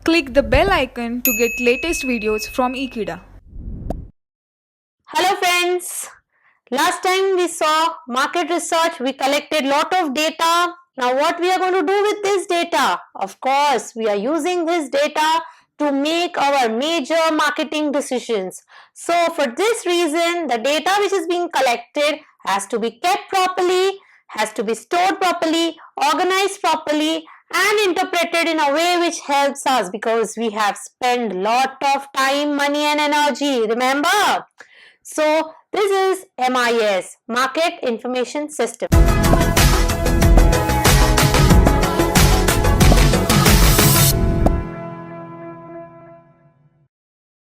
Click the bell icon to get latest videos from Ekeeda. Hello friends, last time we saw market research, we collected lot of data. Now what we are going to do with this data? Of course, we are using this data to make our major marketing decisions. So for this reason, the data which is being collected has to be kept properly, has to be stored properly, organized properly and interpreted in a way which helps us because we have spent lot of time, money and energy. Remember? So this is MIS, Market Information System.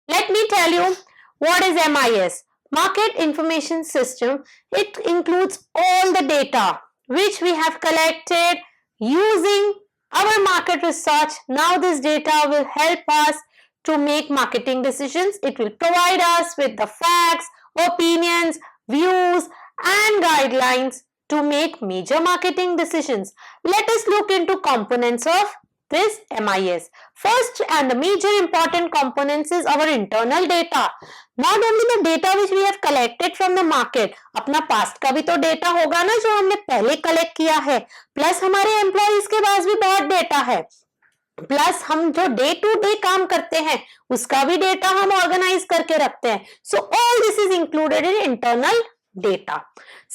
Let me tell you what is MIS. Market Information System. It includes all the data which we have collected using our market research. Now this data will help us to make marketing decisions. It will provide us with the facts, opinions, views and guidelines to make major marketing decisions. Let us look into components of this MIS. First and the major important components is our internal data. Not only the data which we have collected from the market, अपना past का भी तो data होगा ना जो हमने पहले collect किया है, plus हमारे employees के पास भी बहुत data है, प्लस हम जो डे टू डे काम करते हैं उसका भी डेटा हम ऑर्गेनाइज करके रखते हैं. So all this is included in internal data.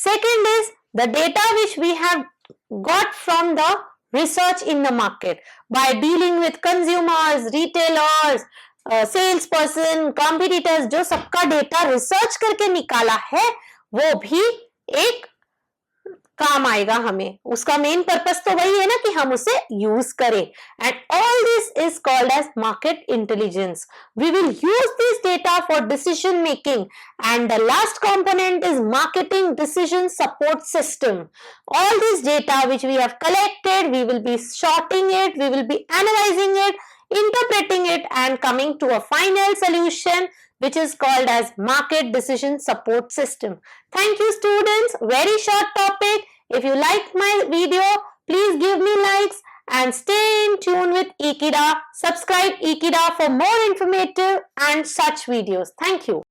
Second is the data which we have got from the research in the market by dealing with consumers, retailers, sales person, competitors, जो सबका data research करके निकाला है वो भी एक काम आएगा हमें. उसका मेन पर्पस तो वही है ना कि हम उसे यूज करें. And all this is called as market intelligence. We will use this data for decision making and the last component is marketing decision support system. All this data which we have collected, we will be sorting it, we will be analyzing it, interpreting it and coming to a final solution which is called as market decision support system. Thank you students. Very short topic. If you like my video, please give me likes and stay in tune with Ekeeda. Subscribe Ekeeda for more informative and such videos. Thank you.